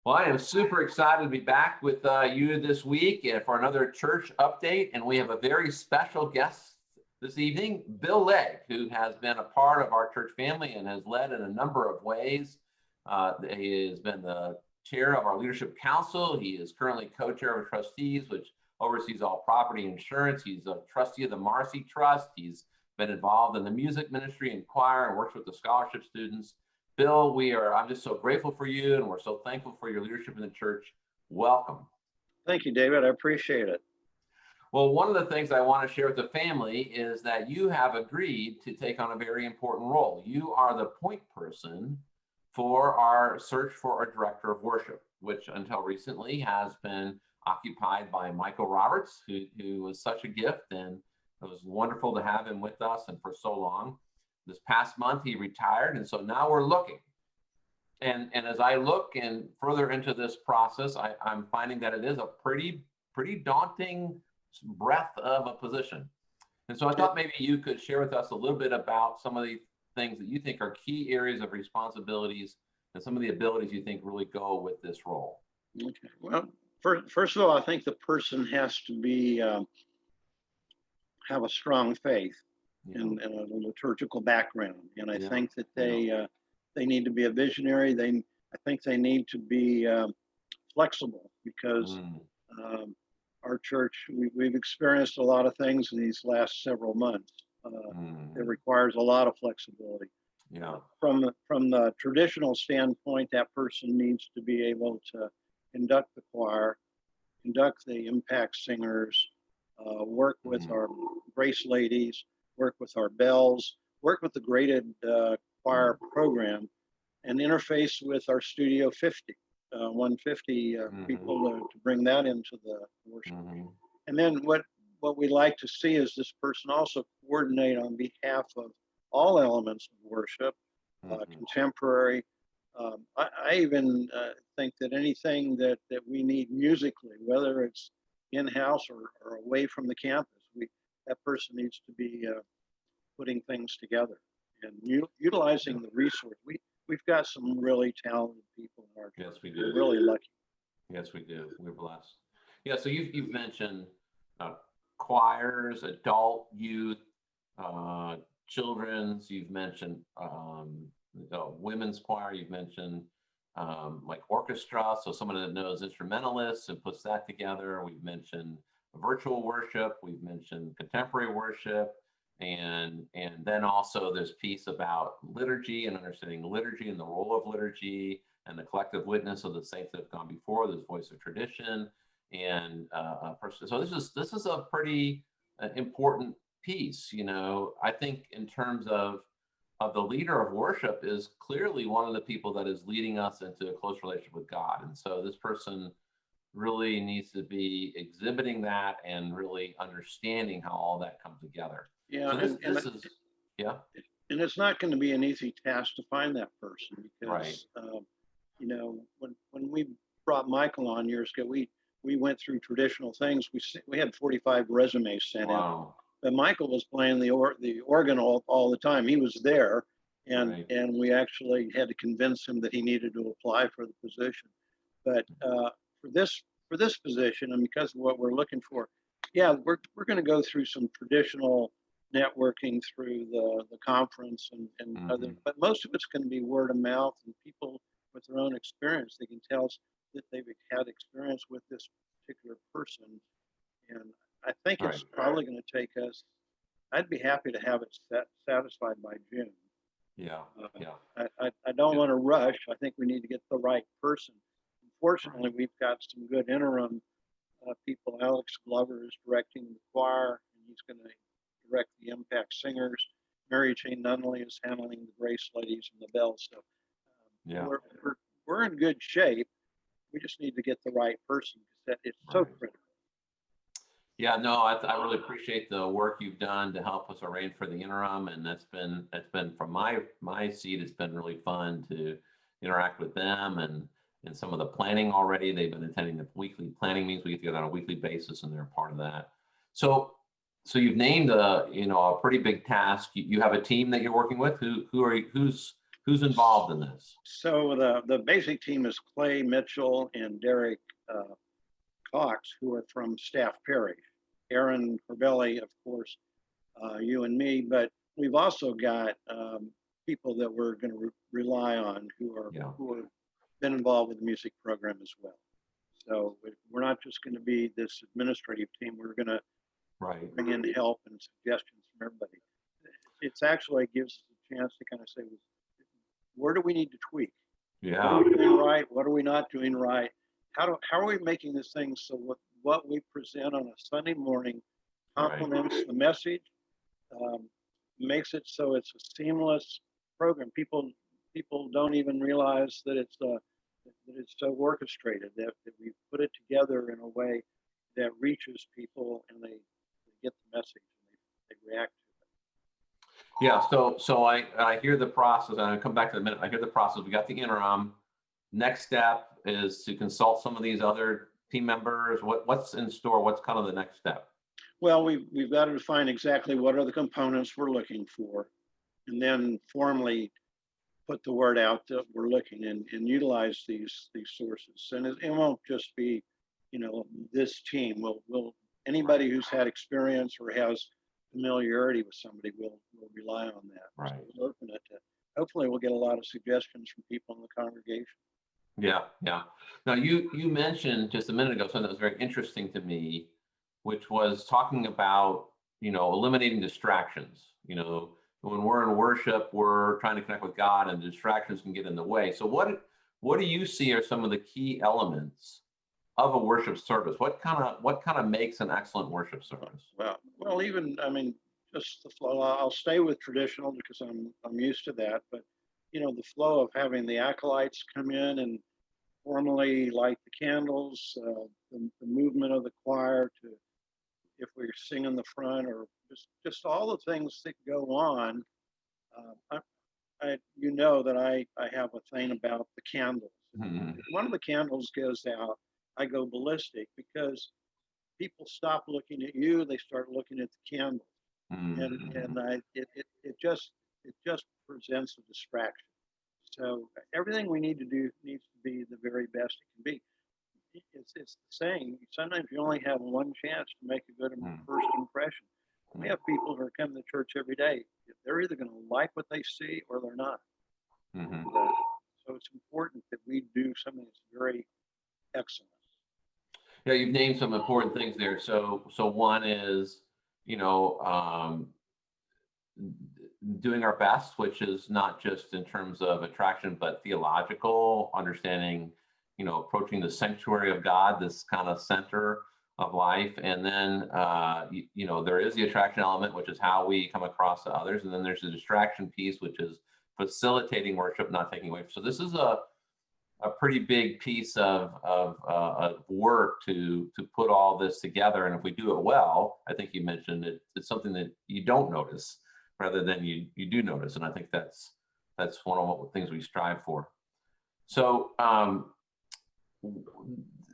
Well, I am super excited to be back with you this week and for another church update. And we have a very special guest this evening, Bill Legg, who has been a part of our church family and has led in a number of ways. He has been the chair of our leadership council. He is currently co-chair of trustees, which oversees all property insurance. He's a trustee of the Marcy Trust. He's been involved in the music ministry and choir and works with the scholarship students. Bill, I'm just so grateful for you, and we're so thankful for your leadership in the church. Welcome. Thank you, David. I appreciate it. Well, one of the things I want to share with the family is that you have agreed to take on a very important role. You are the point person for our search for a director of worship, which until recently has been occupied by Michael Roberts, who was such a gift, and it was wonderful to have him with us and for so long. This past month, he retired, and so now we're looking. And as I look and further into this process, I'm finding that it is a pretty daunting breadth of a position. And so I thought maybe you could share with us a little bit about some of the things that you think are key areas of responsibilities and some of the abilities you think really go with this role. Okay. Well, first of all, I think the person has to be have a strong faith and a liturgical background, and I think that they need to be a visionary. I think they need to be flexible, because our church, we've experienced a lot of things in these last several months. It requires a lot of flexibility. Yeah. From the traditional standpoint, that person needs to be able to conduct the choir, conduct the impact singers, work with our grace ladies, work with our bells, work with the graded choir program, and interface with our Studio 50, 150 people to bring that into the worship. And then what we like to see is this person also coordinate on behalf of all elements of worship, contemporary. I even think that anything that we need musically, whether it's in-house or away from the campus, that person needs to be putting things together and utilizing the resource. We've got some really talented people in our church. Yes, we do. We're really lucky. Yes, we do. We're blessed. Yeah. So you've mentioned choirs, adult, youth, children's. You've mentioned women's choir. You've mentioned like orchestra. So someone that knows instrumentalists and puts that together. We've mentioned virtual worship. We've mentioned contemporary worship. And then also this piece about liturgy and understanding liturgy and the role of liturgy and the collective witness of the saints that have gone before, this voice of tradition. And so this is a pretty important piece. I think in terms of the leader of worship is clearly one of the people that is leading us into a close relationship with God. And so this person really needs to be exhibiting that and really understanding how all that comes together. Yeah, so this is and it's not going to be an easy task to find that person, because when we brought Michael on years ago, we went through traditional things. We had 45 resumes sent in, but Michael was playing the organ all the time. He was there, and we actually had to convince him that he needed to apply for the position. But for this position, and because of what we're looking for, we're going to go through some traditional networking through the conference and other, but most of it's going to be word of mouth, and people with their own experience. They can tell us that they've had experience with this particular person, and I think it's probably going to take us. I'd be happy to have it satisfied by June. I don't want to rush. I think we need to get the right person. Unfortunately, we've got some good interim people. Alex Glover is directing the choir, and he's going to direct the impact singers. Mary Jane Nunley is handling the grace ladies and the bells. So we're in good shape. We just need to get the right person, because it's so critical. Yeah, no, I really appreciate the work you've done to help us arrange for the interim, and that's been from my seat. It's been really fun to interact with them and some of the planning already. They've been attending the weekly planning meetings. We get together on a weekly basis, and they're a part of that. So you've named a pretty big task. You have a team that you're working with. Who's Who's involved in this? So the basic team is Clay Mitchell and Derek Cox, who are from Staff Parish. Aaron Corbelli, of course, you and me, but we've also got people that we're going to rely on who have been involved with the music program as well. So we're not just going to be this administrative team. We're going to bring in help and suggestions from everybody. It's actually gives us a chance to kind of say, where do we need to tweak? Yeah. What are we doing right? What are we not doing right? How are we making this thing so what we present on a Sunday morning complements the message, makes it so it's a seamless program. People don't even realize that it's so orchestrated, that we put it together in a way that reaches people and they get the message and they react to it. Yeah, so I hear the process, and I'll come back to the minute. I hear the process. We got the interim. Next step is to consult some of these other team members. What's in store? What's kind of the next step? Well, we've got to define exactly what are the components we're looking for, and then formally put the word out that we're looking and utilize these sources. And it won't just be, this team. Will anybody who's had experience or has familiarity with somebody will rely on that. Right. So we'll open it to, hopefully we'll get a lot of suggestions from people in the congregation. Yeah. Now you mentioned just a minute ago something that was very interesting to me, which was talking about, eliminating distractions. When we're in worship, we're trying to connect with God and distractions can get in the way. So what do you see are some of the key elements of a worship service? What kind of makes an excellent worship service? Well, even, just the flow. I'll stay with traditional because I'm used to that, but the flow of having the acolytes come in and formally light the candles, the movement of the choir to, if we're singing the front, or just all the things that go on. That I have a thing about the candles. Mm-hmm. If one of the candles goes out, I go ballistic because people stop looking at you; they start looking at the candles, and it just presents a distraction. So everything we need to do needs to be the very best it can be. It's the saying. Sometimes you only have one chance to make a good first impression. We have people who are coming to church every day. They're either going to like what they see or they're not. Mm-hmm. So it's important that we do something that's very excellent. Yeah, you've named some important things there. So one is, doing our best, which is not just in terms of attraction, but theological understanding, approaching the sanctuary of God, this kind of center of life. And then, there is the attraction element, which is how we come across to others. And then there's the distraction piece, which is facilitating worship, not taking away. So this is a pretty big piece of work to put all this together. And if we do it well, I think you mentioned it's something that you don't notice rather than you do notice. And I think that's one of the things we strive for. So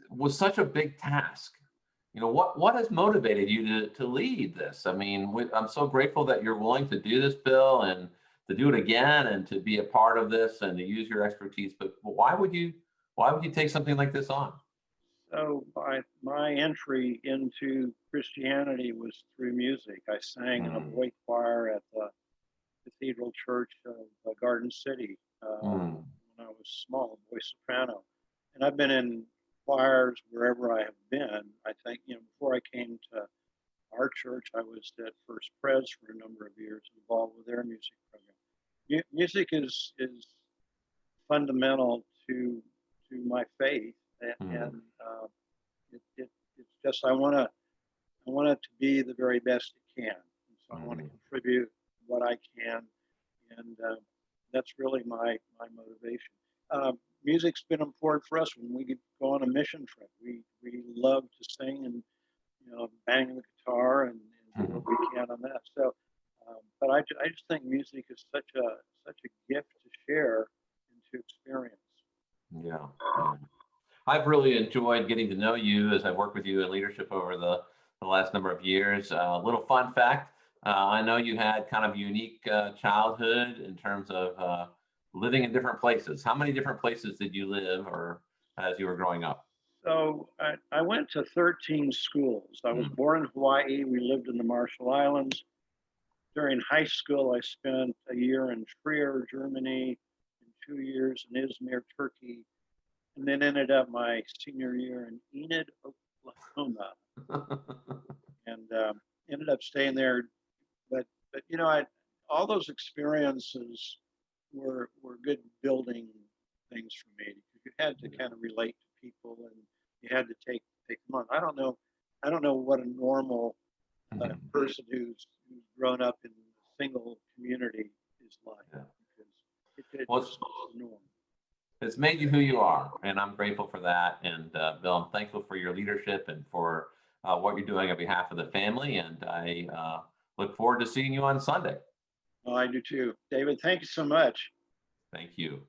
was such a big task. What has motivated you to lead this? I mean, I'm so grateful that you're willing to do this, Bill, and to do it again and to be a part of this and to use your expertise. But why would you take something like this on? So my entry into Christianity was through music. I sang in a boy choir at the Cathedral Church of Garden City when I was small, boy soprano. And I've been in choirs wherever I have been. I think, before I came to our church, I was at First Pres for a number of years, involved with their music program. Music is fundamental to my faith, and it's just I want it to be the very best it can. And so I want to contribute what I can, and that's really my motivation. Music's been important for us when we go on a mission trip. We love to sing and bang the guitar and do what we can on that. So, but I just think music is such a gift to share and to experience. Yeah. I've really enjoyed getting to know you as I work with you in leadership over the last number of years. A little fun fact. I know you had kind of a unique childhood in terms of living in different places. How many different places did you live or as you were growing up? So I went to 13 schools. I was Mm. born in Hawaii. We lived in the Marshall Islands. During high school, I spent a year in Trier, Germany, and 2 years in Izmir, Turkey, and then ended up my senior year in Enid, Oklahoma, and ended up staying there. But all those experiences were good building things for me because you had to kind of relate to people and you had to take them on. I don't know what a normal Mhm. person who's grown up in a single community is like Yeah. because it's Well, just the norm. it's made you who you are, and I'm grateful for that. And Bill, I'm thankful for your leadership and for what you're doing on behalf of the family. And I look forward to seeing you on Sunday. Well, I do too. David, thank you so much. Thank you.